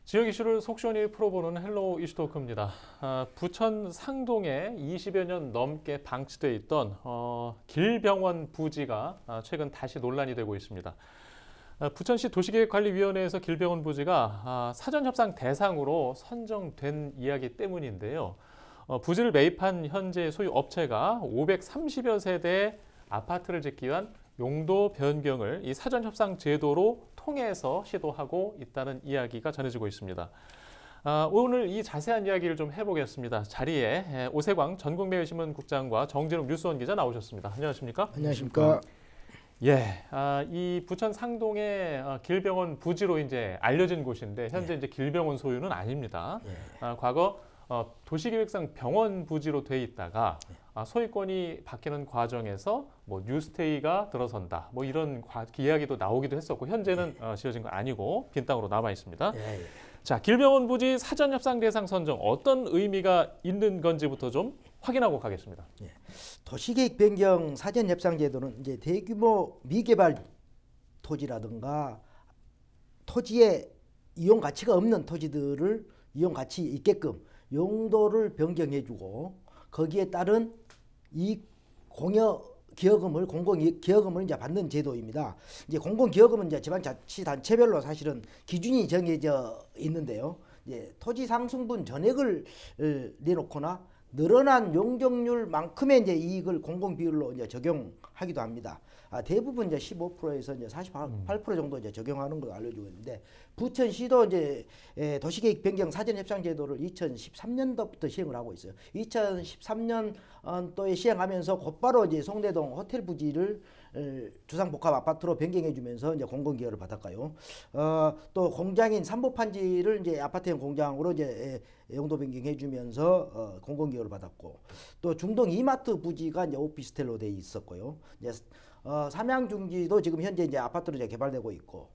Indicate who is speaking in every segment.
Speaker 1: 지역 이슈를 속 시원히 풀어보는 헬로우 이슈토크입니다. 부천 상동에 20여 년 넘게 방치돼 있던 길병원 부지가 최근 다시 논란이 되고 있습니다. 부천시 도시계획관리위원회에서 길병원 부지가 사전협상 대상으로 선정된 이야기 때문인데요. 부지를 매입한 현재 소유 업체가 530여 세대의 아파트를 짓기 위한 용도 변경을 이 사전협상 제도로 통해서 시도하고 있다는 이야기가 전해지고 있습니다. 오늘 이 자세한 이야기를 좀 해보겠습니다. 자리에 오세광 전국매일신문 국장과 정진욱 뉴스원 기자 나오셨습니다. 안녕하십니까?
Speaker 2: 안녕하십니까?
Speaker 1: 예, 이 부천 상동의 길병원 부지로 이제 알려진 곳인데 현재 이제 길병원 소유는 아닙니다. 과거 도시계획상 병원 부지로 돼 있다가 소유권이 바뀌는 과정에서 뭐 뉴스테이가 들어선다, 뭐 이런 이야기도 나오기도 했었고 현재는 지어진 건 아니고 빈 땅으로 남아 있습니다. 자, 길병원 부지 사전협상 대상 선정 어떤 의미가 있는 건지부터 좀 확인하고 가겠습니다.
Speaker 2: 도시계획 변경 사전협상 제도는 이제 대규모 미개발 토지라든가 토지의 이용 가치가 없는 토지들을 이용 가치 있게끔 용도를 변경해주고 거기에 따른 이 기여금을 공공기여금을 이제 받는 제도입니다. 이제 공공기여금은 이제 지방자치단체별로 사실은 기준이 정해져 있는데요. 이제 토지 상승분 전액을 내놓거나 늘어난 용적률만큼의 이제 이익을 공공비율로 이제 적용하기도 합니다. 대부분 이제 15%에서 이제 48% 정도 이제 적용하는 걸로 알려지고 있는데 부천시도 이제 도시계획 변경 사전협상 제도를 2013년도부터 시행을 하고 있어요. 2013년도에 시행하면서 곧바로 이제 송대동 호텔 부지를 주상복합 아파트로 변경해주면서 이제 공공기여를 받았고요. 또 공장인 삼보판지를 이제 아파트형 공장으로 이제 용도 변경해주면서 공공기여를 받았고, 또 중동 이마트 부지가 이제 오피스텔로 돼 있었고요. 이제 삼양중지도 지금 현재 이제 아파트로 이제 개발되고 있고,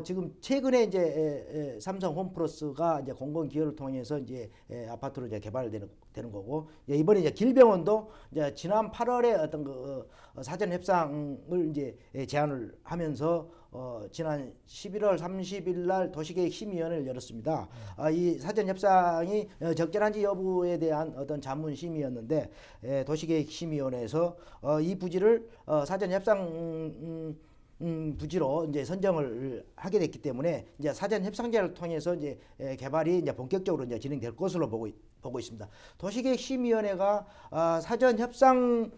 Speaker 2: 지금 최근에 이제 삼성 홈플러스가 이제 공공기여를 통해서 이제 아파트로 이제 개발되는 거고, 이번에 이제 길병원도 이제 지난 8월에 어떤 그 사전 협상을 이제 제안을 하면서 지난 11월 30일 날 도시계획 심의위원회를 열었습니다. 이 사전 협상이 적절한지 여부에 대한 어떤 자문 심의였는데 도시계획 심의위원회에서 이 부지를 사전 협상 부지로 이제 선정을 하게 됐기 때문에 이제 사전 협상제를 통해서 이제 개발이 이제 본격적으로 이제 진행될 것으로 보고 있습니다. 도시계획심의위원회가 사전 협상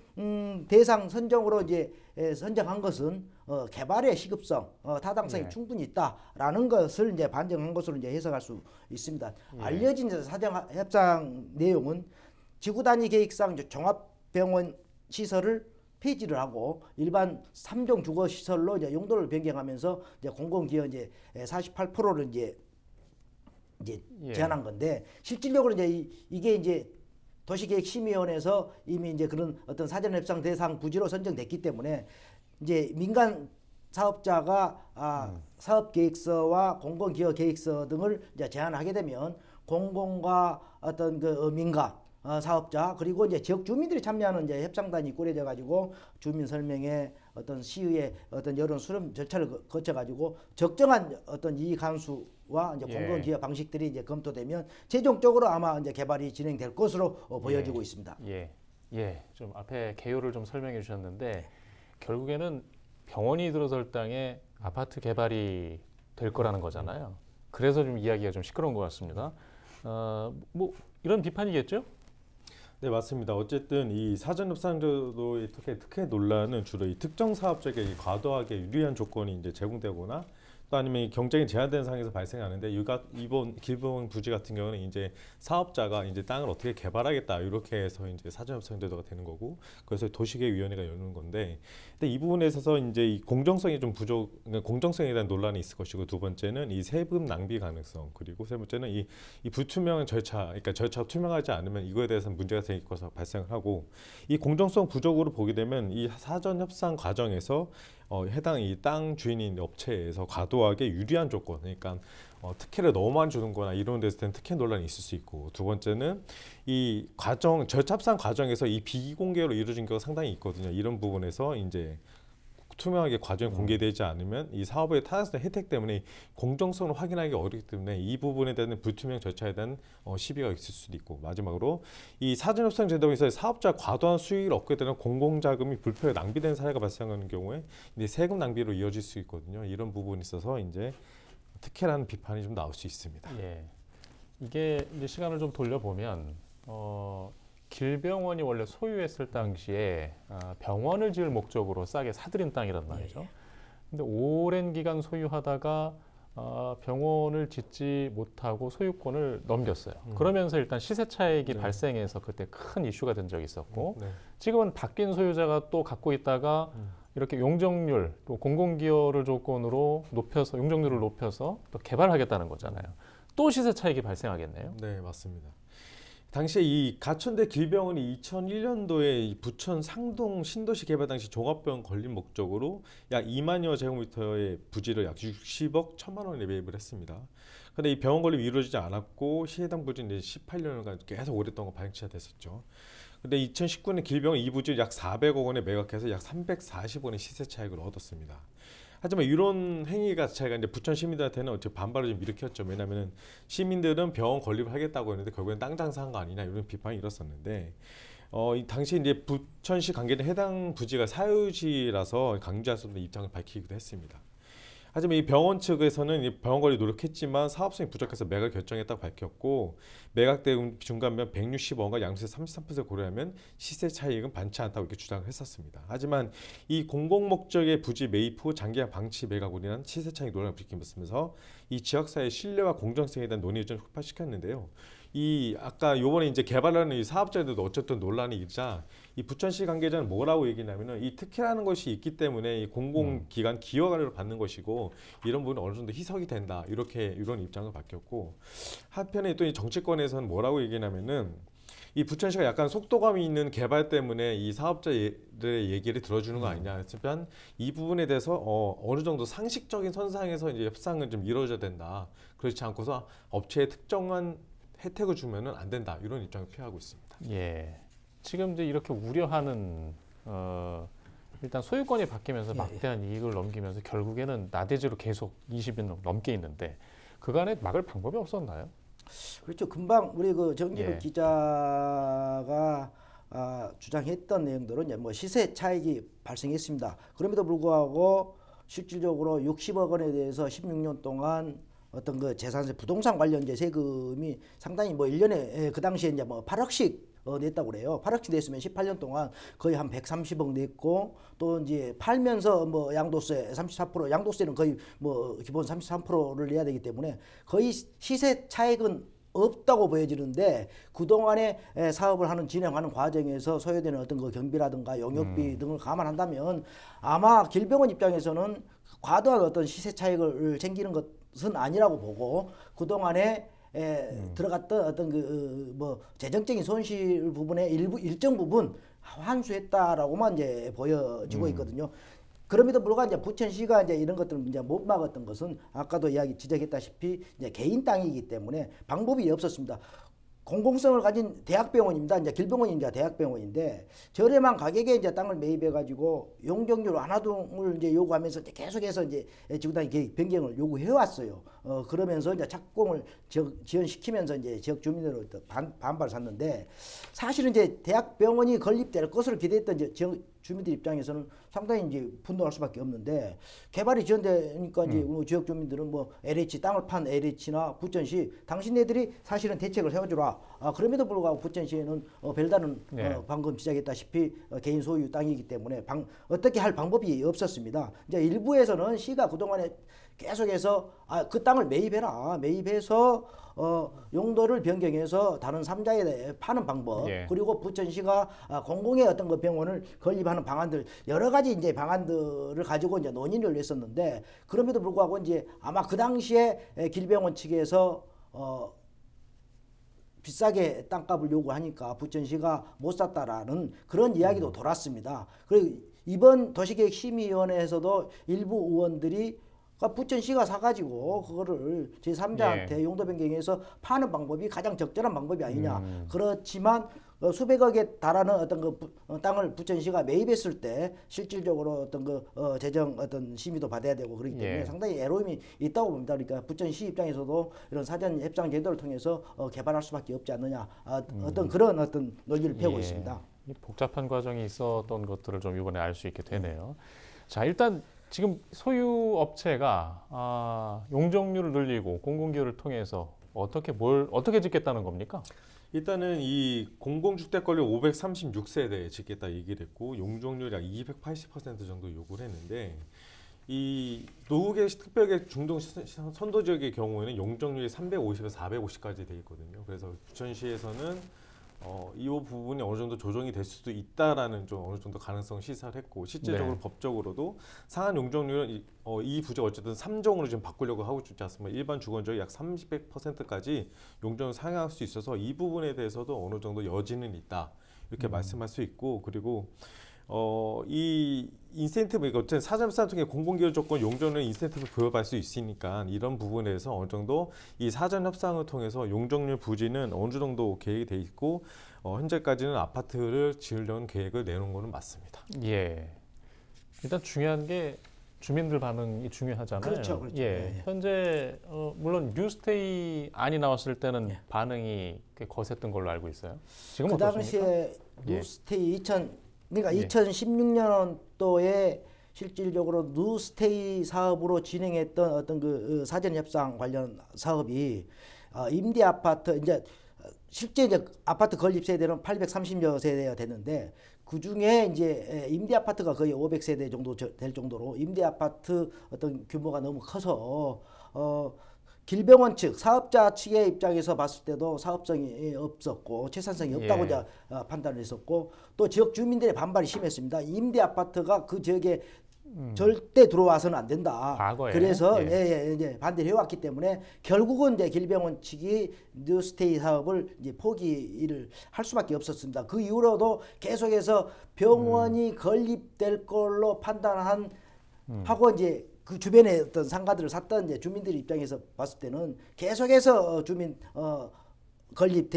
Speaker 2: 대상 선정으로 이제 선정한 것은 개발의 시급성, 타당성이 충분히 있다라는 것을 이제 반증한 것으로 이제 해석할 수 있습니다. 알려진 사전 협상 내용은 지구 단위 계획상 종합병원 시설을 폐지를 하고 일반 3종 주거 시설로 이제 용도를 변경하면서 이제 공공기여 이제 48%를 이제 제한한 건데, 실질적으로 이제 이게 이제 도시계획심의원에서 이미 이제 그런 어떤 사전협상 대상 부지로 선정됐기 때문에 이제 민간 사업자가 사업계획서와 공공기여 계획서 등을 이제 제안하게 되면 공공과 어떤 그 민간 사업자 그리고 이제 지역 주민들이 참여하는 이제 협상단이 꾸려져 가지고 주민 설명회 어떤 시의회 어떤 여론 수렴 절차를 거쳐 가지고 적정한 어떤 이익 환수와 이제 공공기여 방식들이 이제 검토되면 최종적으로 아마 이제 개발이 진행될 것으로 보여지고 있습니다.
Speaker 1: 좀 앞에 개요를 좀 설명해 주셨는데 결국에는 병원이 들어설 땅에 아파트 개발이 될 거라는 거잖아요. 그래서 좀 이야기가 좀 시끄러운 것 같습니다. 뭐 이런 비판이겠죠?
Speaker 3: 네, 맞습니다. 어쨌든 이 사전협상제도의 특혜 논란은 주로 이 특정 사업자에게 과도하게 유리한 조건이 이제 제공되거나 또 아니면 경쟁이 제한되는 상황에서 발생하는데 이번 길병원 부지 같은 경우는 이제 사업자가 이제 땅을 어떻게 개발하겠다 이렇게 해서 이제 사전협상제도가 되는 거고, 그래서 도시계획위원회가 여는 건데, 근데 이 부분에 있어서 이제 이 공정성이 좀 그러니까 공정성에 대한 논란이 있을 것이고, 두 번째는 이 세금 낭비 가능성, 그리고 세 번째는 이 불투명한 절차, 그러니까 절차가 투명하지 않으면 이거에 대해서는 문제가 생길 것으로 발생을 하고, 이 공정성 부족으로 보게 되면 이 사전협상 과정에서 해당 이 땅 주인인 업체에서 과도하게 유리한 조건, 그러니까 특혜를 너무 많이 주는 거나 이런 데서 된 특혜 논란이 있을 수 있고, 두 번째는 이 절차 협상 과정에서 이 비공개로 이루어진 경우가 상당히 있거든요. 이런 부분에서 이제 투명하게 과정이 공개되지 않으면 이 사업의 타당성 혜택 때문에 공정성을 확인하기 어렵기 때문에 이 부분에 대한 불투명 절차에 대한 시비가 있을 수도 있고, 마지막으로 이 사전협상 제도에서 사업자 과도한 수익을 얻게 되는 공공자금이 불필요하게 낭비되는 사례가 발생하는 경우에 이제 세금 낭비로 이어질 수 있거든요. 이런 부분이 있어서 이제 특혜라는 비판이 좀 나올 수 있습니다.
Speaker 1: 예. 이게 이제 시간을 좀 돌려보면 길병원이 원래 소유했을 당시에 병원을 지을 목적으로 싸게 사들인 땅이란 말이죠. 근데 오랜 기간 소유하다가 병원을 짓지 못하고 소유권을 넘겼어요. 그러면서 일단 시세 차익이 발생해서 그때 큰 이슈가 된 적이 있었고, 지금은 바뀐 소유자가 또 갖고 있다가 이렇게 용적률 또 공공기여를 조건으로 높여서 용적률을 높여서 또 개발하겠다는 거잖아요. 또 시세 차익이 발생하겠네요.
Speaker 3: 네, 맞습니다. 당시에 이 가천대 길병원이 2001년도에 부천 상동 신도시 개발 당시 종합병원 건립 목적으로 약 2만여 제곱미터의 부지를 약 60억 1천만 원에 매입을 했습니다. 그런데 이 병원 건립이 이루어지지 않았고 해당 부지는 18년간 계속 오랫동안 방치가 됐었죠. 근데 2019년 길병원 이 부지를 약 400억 원에 매각해서 약 340원의 시세 차익을 얻었습니다. 하지만 이런 행위 자체가 이제 부천 시민들한테는 어떻게 반발을 좀 일으켰죠. 왜냐하면 시민들은 병원 건립을 하겠다고 했는데 결국엔 땅 장사한 거 아니냐 이런 비판이 일었었는데, 이 당시 이제 부천시 관계자 해당 부지가 사유지라서 강제할 수 없는 입장을 밝히기도 했습니다. 하지만 이 병원 측에서는 이 병원 건립 노력했지만 사업성이 부족해서 매각 결정했다고 밝혔고, 매각 대금 중간면 160원과 양도세 33% 고려하면 시세 차익은 많지 않다고 이렇게 주장을 했었습니다. 하지만 이 공공 목적의 부지 매입 후 장기간 방치 매각으로 인한 시세 차익 논란을 불리면서 이 지역사회의 신뢰와 공정성에 대한 논의를 좀 촉발시켰는데요. 이 아까 요번에 이제 개발하는 이 사업자들도 어쨌든 논란이 일자 이 부천시 관계자는 뭐라고 얘기냐면은 이 특혜라는 것이 있기 때문에 이 공공기관 기여가를 받는 것이고 이런 부분은 어느 정도 희석이 된다 이렇게 이런 입장을 밝혔고, 한편에 또 이 정치권에서는 뭐라고 얘기냐면은 이 부천시가 약간 속도감이 있는 개발 때문에 이 사업자들의 얘기를 들어주는 거 아니냐 했으면 이 부분에 대해서 어느 정도 상식적인 선상에서 이제 협상은 좀 이루어져야 된다. 그렇지 않고서 업체에 특정한 혜택을 주면은 안 된다 이런 입장을 피하고 있습니다.
Speaker 1: 예. 지금 이제 이렇게 우려하는 일단 소유권이 바뀌면서 막대한 이익을 넘기면서 결국에는 나대지로 계속 20년 넘게 있는데 그간에 막을 방법이 없었나요?
Speaker 2: 그렇죠. 금방 우리 그 정진욱 기자가 주장했던 내용들은 이제 뭐 시세 차익이 발생했습니다. 그럼에도 불구하고 실질적으로 60억 원에 대해서 16년 동안 어떤 그 재산세 부동산 관련제 세금이 상당히 뭐 1년에 그 당시에 이제 뭐 8억씩 냈다고 그래요. 8억씩 냈으면 18년 동안 거의 한 130억 냈고, 또 이제 팔면서 뭐 양도세 34%, 양도세는 거의 뭐 기본 33%를 내야 되기 때문에 거의 시세 차익은 없다고 보여지는데, 그동안에 사업을 진행하는 과정에서 소요되는 어떤 그 경비라든가 용역비 등을 감안한다면 아마 길병원 입장에서는 과도한 어떤 시세 차익을 챙기는 것은 아니라고 보고, 그동안에 들어갔던 어떤 그 뭐 재정적인 손실 부분의 일정 부분 환수했다라고만 이제 보여지고 있거든요. 그럼에도 불구하고 이제 부천시가 이제 이런 것들을 이제 못 막았던 것은 아까도 지적했다시피 이제 개인 땅이기 때문에 방법이 없었습니다. 공공성을 가진 대학병원입니다. 이제 길병원이 이제 대학병원인데 저렴한 가격에 이제 땅을 매입해가지고 용적률 완화등을 이제 요구하면서 이제 계속해서 이제 지구단위 계획 변경을 요구해 왔어요. 그러면서 이제 착공을 지연시키면서 이제 지역 주민으로부터 반발을 샀는데, 사실은 이제 대학병원이 건립될 것으로 기대했던 지역 주민들 입장에서는 상당히 이제 분노할 수밖에 없는데, 개발이 지연되니까 이제 지역 주민들은 뭐 LH 땅을 판 LH나 부천시 당신네들이 사실은 대책을 세워주라. 그럼에도 불구하고 부천시에는 별다른 방금 지적했다시피 개인 소유 땅이기 때문에 어떻게 할 방법이 없었습니다. 이제 일부에서는 시가 그동안에 계속해서 그 땅을 매입해라. 매입해서 용도를 변경해서 다른 3자에 파는 방법, 그리고 부천시가 공공의 어떤 그 병원을 건립하는 방안들, 여러 가지 이제 방안들을 가지고 이제 논의를 했었는데, 그럼에도 불구하고 이제 아마 그 당시에 길병원 측에서 비싸게 땅값을 요구하니까 부천시가 못 샀다라는 그런 이야기도 돌았습니다. 그리고 이번 도시계획심의위원회에서도 일부 의원들이 그러니까 부천시가 사가지고 그거를 제3자한테 용도 변경해서 파는 방법이 가장 적절한 방법이 아니냐. 그렇지만 수백억에 달하는 어떤 땅을 부천시가 매입했을 때 실질적으로 어떤 재정 어떤 심의도 받아야 되고 그렇기 때문에 상당히 애로움이 있다고 봅니다. 그러니까 부천시 입장에서도 이런 사전 협상 제도를 통해서 개발할 수밖에 없지 않느냐. 어떤 그런 어떤 논리를 펴고 있습니다.
Speaker 1: 이 복잡한 과정이 있었던 것들을 좀 이번에 알 수 있게 되네요. 자, 일단 지금 소유 업체가 용적률을 늘리고 공공기여를 통해서 어떻게 짓겠다는 겁니까?
Speaker 3: 일단은 이 공공주택 권리 536세대에 짓겠다 얘기를 했고 용적률이 약 280% 정도 요구를 했는데 이 노후계 특별계 중동 선도 지역의 경우에는 용적률이 350에서 450까지 돼 있거든요. 그래서 부천시에서는 이 부분이 어느 정도 조정이 될 수도 있다라는 좀 어느 정도 가능성 시사를 했고 실질적으로
Speaker 1: 네.
Speaker 3: 법적으로도 상한 용적률은 이 부지가 어쨌든 3종으로 지금 바꾸려고 하고 있지 않습니까? 일반 주거지역 약 30%까지 용적률 상향할 수 있어서 이 부분에 대해서도 어느 정도 여지는 있다 이렇게 말씀할 수 있고 그리고 이 인센티브 어쨌든 사전협상 통해 공공기여 조건 용적률 인센티브 부여받을 수 있으니까 이런 부분에서 어느 정도 이 사전협상을 통해서 용적률 부지는 어느 정도 계획이 돼 있고 현재까지는 아파트를 지으려는 계획을 내놓은 거는 맞습니다.
Speaker 1: 예. 일단 중요한 게 주민들 반응이 중요하잖아요.
Speaker 2: 그렇죠, 그렇죠.
Speaker 1: 예. 현재 물론 뉴스테이 안이 나왔을 때는
Speaker 2: 예.
Speaker 1: 반응이 꽤 거셌던 걸로 알고 있어요. 지금
Speaker 2: 그
Speaker 1: 어떻습니까?
Speaker 2: 당시에 뉴스테이 그러니까
Speaker 1: 예.
Speaker 2: 2016년도에 실질적으로 뉴스테이 사업으로 진행했던 어떤 사전 협상 관련 사업이 임대 아파트 실제 이제 아파트 건립 세대는 830여 세대가 됐는데 그 중에 이제 임대 아파트가 거의 500세대 정도 될 정도로 임대 아파트 어떤 규모가 너무 커서 길병원 측 사업자 측의 입장에서 봤을 때도 사업성이 없었고 채산성이 없다고 이제 판단을 했었고 또 지역 주민들의 반발이 심했습니다. 임대 아파트가 그 지역에 절대 들어와서는 안 된다.
Speaker 1: 과거에.
Speaker 2: 그래서 이제 반대를 해왔기 때문에 결국은 이제 길병원 측이 뉴스테이 사업을 이제 포기를 할 수밖에 없었습니다. 그 이후로도 계속해서 병원이 건립될 걸로 판단한 하고 이제 그 주변에 어떤 상가들을 샀던 이제 주민들 입장에서 봤을 때는 계속해서 주민 건립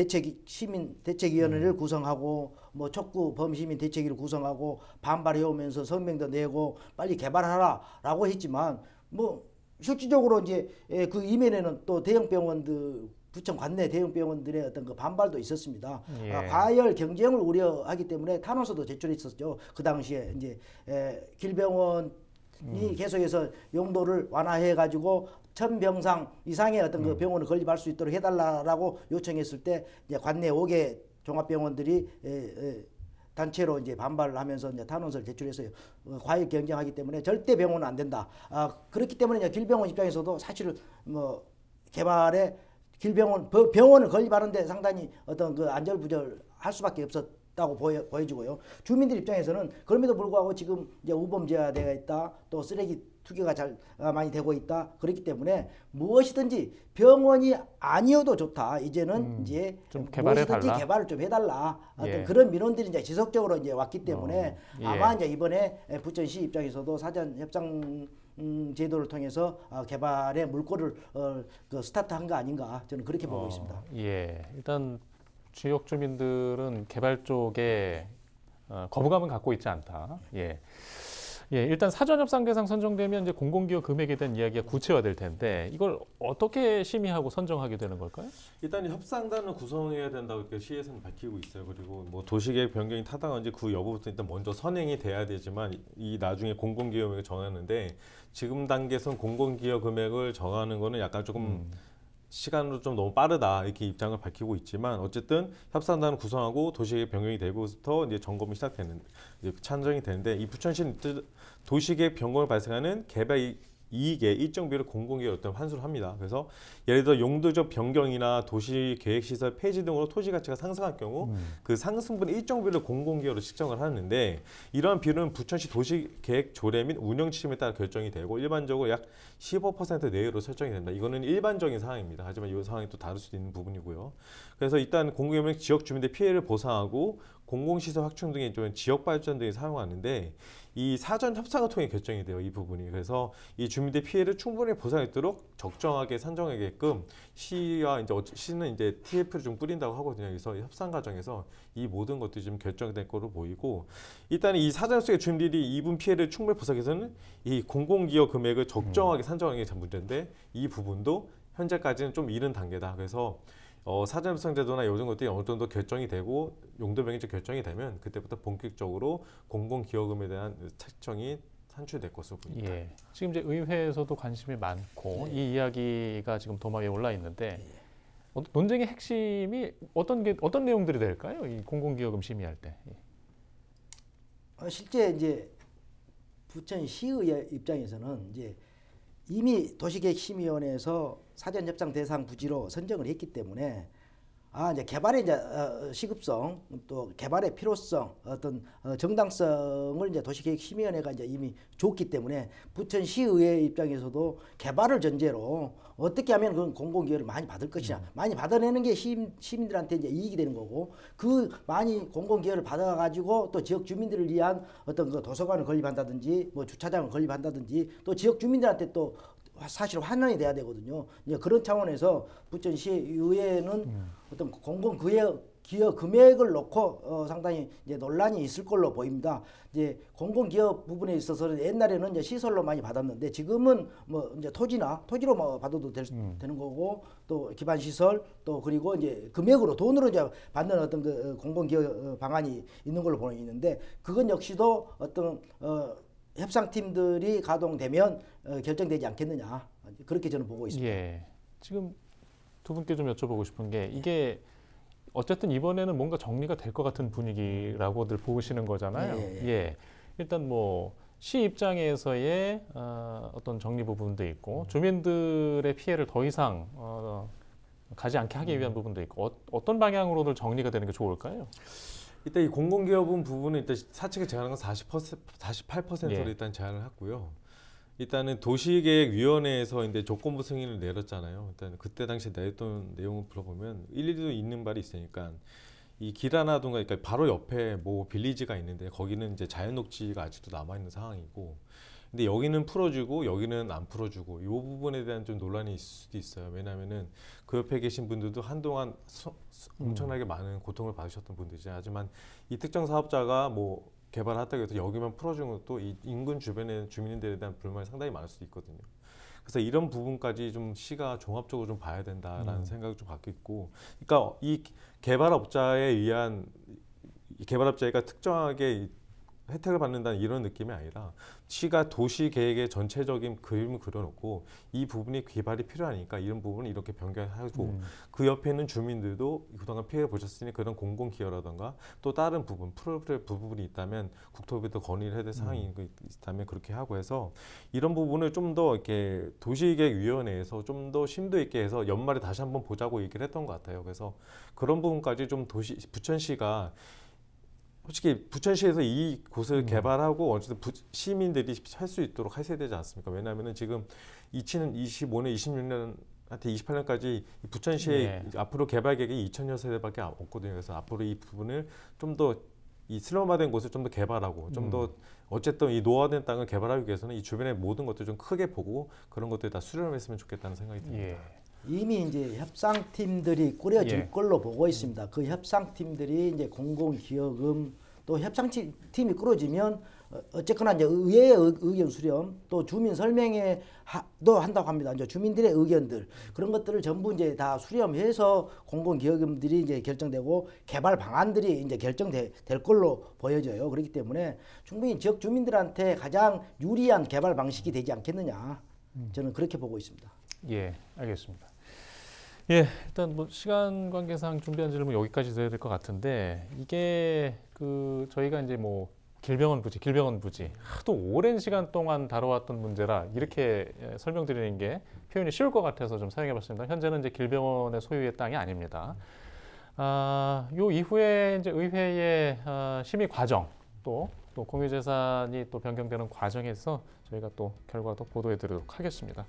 Speaker 2: 시민 대책위원회를 구성하고 뭐 촉구 범시민 대책위를 구성하고 반발해 오면서 성명도 내고 빨리 개발하라라고 했지만 뭐 실질적으로 이제 그 이면에는 또 대형 병원들 부천 관내 대형 병원들의 어떤 그 반발도 있었습니다.
Speaker 1: 예.
Speaker 2: 과열 경쟁을 우려하기 때문에 탄원서도 제출했었죠. 그 당시에 이제 길병원 이 계속해서 용도를 완화해 가지고 1000병상 이상의 어떤 그 병원을 건립할 수 있도록 해달라고 요청했을 때 이제 관내 5개 종합병원들이 단체로 이제 반발을 하면서 이제 탄원서를 제출했어요. 과열 경쟁하기 때문에 절대 병원은 안 된다. 그렇기 때문에 이제 길병원 입장에서도 사실은 뭐 개발에 병원을 건립하는데 상당히 어떤 그 안절부절할 수밖에 없었다고 보여지고요. 주민들 입장에서는 그럼에도 불구하고 지금 이제 우범지화되어 있다, 또 쓰레기 투기가 잘 많이 되고 있다. 그렇기 때문에 무엇이든지 병원이 아니어도 좋다. 이제는 이제
Speaker 1: 좀
Speaker 2: 무엇이든지 개발을 좀 해달라. 어떤 그런 민원들이 이제 지속적으로 이제 왔기 때문에 아마 이제 이번에 부천시 입장에서도 사전 협상 제도를 통해서 개발의 물꼬를 스타트한 거 아닌가 저는 그렇게 보고 있습니다.
Speaker 1: 예, 일단 지역 주민들은 개발 쪽에 거부감은 갖고 있지 않다. 예, 일단 사전협상 대상 선정되면 이제 공공기여 금액에 대한 이야기가 구체화될 텐데 이걸 어떻게 심의하고 선정하게 되는 걸까요?
Speaker 3: 일단 협상단을 구성해야 된다고 이렇게 시에서는 밝히고 있어요. 그리고 뭐 도시계획 변경이 타당한지 그 여부부터 일단 먼저 선행이 돼야 되지만 이 나중에 공공기여 금액을 정하는데 지금 단계에선 공공기여 금액을 정하는 거는 약간 조금 시간으로 좀 너무 빠르다 이렇게 입장을 밝히고 있지만 어쨌든 협상단을 구성하고 도시계획 변경이 되고부터 이제 점검이 시작되는 이제 찬정이 되는데 이 부천시는 도시계획 변경을 발생하는 개발 이익의 일정 비율을 공공기여에 어떤 환수를 합니다. 그래서 예를 들어 용도적 변경이나 도시계획시설 폐지 등으로 토지 가치가 상승할 경우 그 상승분의 일정 비율을 공공기여로 측정을 하는데 이러한 비율은 부천시 도시계획 조례 및 운영 지침에 따라 결정이 되고 일반적으로 약 15% 내외로 설정이 된다. 이거는 일반적인 사항입니다. 하지만 이 상황이 또 다를 수도 있는 부분이고요. 그래서 일단 공공기여는 지역 주민들의 피해를 보상하고 공공시설 확충 등의 좀 지역발전 등에 사용하는데 이 사전 협상을 통해 결정이 돼요. 이 부분이. 그래서 이 주민들 피해를 충분히 보상하도록 적정하게 산정하게끔 시와 시는 이제 TF를 좀 뿌린다고 하거든요. 그래서 협상 과정에서 이 모든 것들이 좀 결정된 거로 보이고 일단 이 사전 협상의 주민들이 입은 피해를 충분히 보상하기 위해서는 이 공공기여 금액을 적정하게 산정하는 게 참 문제인데 이 부분도 현재까지는 좀 이른 단계다. 그래서 사전 협상 제도나 이런 것들이 어느 정도 결정이 되고 용도명이 좀 결정이 되면 그때부터 본격적으로 공공기여금에 대한 책정이 산출될 것으로 보입니다.
Speaker 1: 예. 지금 이제 의회에서도 관심이 많고 이 이야기가 지금 도마 위에 올라 있는데 논쟁의 핵심이 어떤 내용들이 될까요? 이 공공기여금 심의할 때.
Speaker 2: 실제 이제 부천시의 입장에서는 이제 이미 도시계획심의위원회에서 사전협상 대상 부지로 선정을 했기 때문에 이제 개발의 이제 시급성 또 개발의 필요성 어떤 정당성을 이제 도시계획심의위원회가 이제 이미 줬기 때문에 부천시의회 입장에서도 개발을 전제로 어떻게 하면 그 공공기여를 많이 받을 것이냐 많이 받아내는 게 시민들한테 이제 이익이 되는 거고 그 많이 공공기여를 받아가지고 또 지역 주민들을 위한 어떤 그 도서관을 건립한다든지 뭐 주차장을 건립한다든지 또 지역 주민들한테 또 사실 환원이 돼야 되거든요. 이제 그런 차원에서 부천시 의회는 어떤 공공기여 금액을 놓고 상당히 이제 논란이 있을 걸로 보입니다. 이제 공공기여 부분에 있어서는 옛날에는 이제 시설로 많이 받았는데 지금은 뭐 이제 토지로 뭐 받아도 되는 거고 또 기반 시설 또 그리고 이제 금액으로 돈으로 이제 받는 어떤 그 공공기여 방안이 있는 걸로 보이는데 그건 역시도 어떤 협상팀들이 가동되면 결정되지 않겠느냐 그렇게 저는 보고 있습니다.
Speaker 1: 예. 지금 두 분께 좀 여쭤보고 싶은 게 이게 어쨌든 이번에는 뭔가 정리가 될 것 같은 분위기라고들 보시는 거잖아요. 예. 일단 뭐 시 입장에서의 어떤 정리 부분도 있고 주민들의 피해를 더 이상 가지 않게 하기 위한 부분도 있고 어떤 방향으로들 정리가 되는 게 좋을까요?
Speaker 3: 일단 이 공공기여금 부분은 일단 사측이 제안한 건 48%로
Speaker 1: 예.
Speaker 3: 일단 제안을 했고요. 일단은 도시계획위원회에서 이제 조건부 승인을 내렸잖아요. 일단 그때 당시 내렸던 내용을 들어보면 일리도 있는 말이 있으니까 이 길하나든가 그러니까 바로 옆에 뭐 빌리지가 있는데 거기는 이제 자연녹지가 아직도 남아 있는 상황이고, 근데 여기는 풀어주고 여기는 안 풀어주고 이 부분에 대한 좀 논란이 있을 수도 있어요. 왜냐하면은 그 옆에 계신 분들도 한동안 엄청나게 많은 고통을 받으셨던 분들이죠. 하지만 이 특정 사업자가 뭐 개발하다고 해서 여기만 풀어주는 것도 이 인근 주변의 주민들에 대한 불만이 상당히 많을 수도 있거든요. 그래서 이런 부분까지 좀 시가 종합적으로 좀 봐야 된다라는 생각을 좀 갖고 있고, 그러니까 이 개발업자에 의한 개발업자가 특정하게 혜택을 받는다는 이런 느낌이 아니라 시가 도시 계획의 전체적인 그림을 그려놓고 이 부분이 개발이 필요하니까 이런 부분을 이렇게 변경하고 그 옆에 있는 주민들도 그동안 피해를 보셨으니 그런 공공기여라든가 또 다른 부분 풀어볼 부분이 있다면 국토부에도 건의를 해야 될 사항이 있다면 그렇게 하고 해서 이런 부분을 좀 더 이렇게 도시계획위원회에서 좀 더 심도 있게 해서 연말에 다시 한번 보자고 얘기를 했던 것 같아요. 그래서 그런 부분까지 좀 부천시가 솔직히 부천시에서 이 곳을 개발하고 어쨌든 시민들이 할 수 있도록 하셔야 되지 않습니까? 왜냐하면 지금 2025년, 26년한테 28년까지 부천시의 앞으로 개발 계획이 2,000여 세대밖에 없거든요. 그래서 앞으로 이 부분을 좀 더 이 슬럼화된 곳을 좀 더 개발하고 좀 더 어쨌든 이 노화된 땅을 개발하기 위해서는 이 주변의 모든 것들 좀 크게 보고 그런 것들 다 수렴을 했으면 좋겠다는 생각이 듭니다.
Speaker 1: 예.
Speaker 2: 이미 이제 협상팀들이 꾸려질 걸로 보고 있습니다. 그 협상팀들이 이제 공공기여금 또 협상팀이 꾸려지면 어쨌거나 이제 의회의 의견 수렴 또 주민 설명회도 한다고 합니다. 이제 주민들의 의견들 그런 것들을 전부 이제 다 수렴해서 공공기여금들이 이제 결정되고 개발 방안들이 이제 결정될 걸로 보여져요. 그렇기 때문에 충분히 지역 주민들한테 가장 유리한 개발 방식이 되지 않겠느냐. 저는 그렇게 보고 있습니다.
Speaker 1: 예, 알겠습니다. 예, 일단 뭐 시간 관계상 준비한 질문 여기까지 드려야 될 것 같은데 이게 저희가 이제 뭐 길병원 부지 하도 오랜 시간 동안 다뤄왔던 문제라 이렇게 설명드리는 게 표현이 쉬울 것 같아서 좀 사용해봤습니다. 현재는 이제 길병원의 소유의 땅이 아닙니다. 요 이후에 이제 의회의 심의 과정 또 공유재산이 또 변경되는 과정에서 저희가 또 결과도 보도해드리도록 하겠습니다.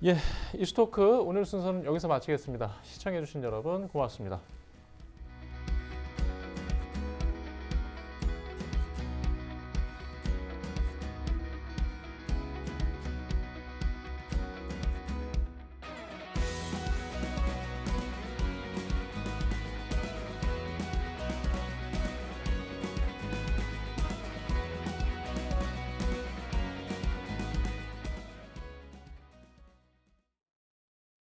Speaker 1: 예, 이슈토크 오늘 순서는 여기서 마치겠습니다. 시청해주신 여러분 고맙습니다.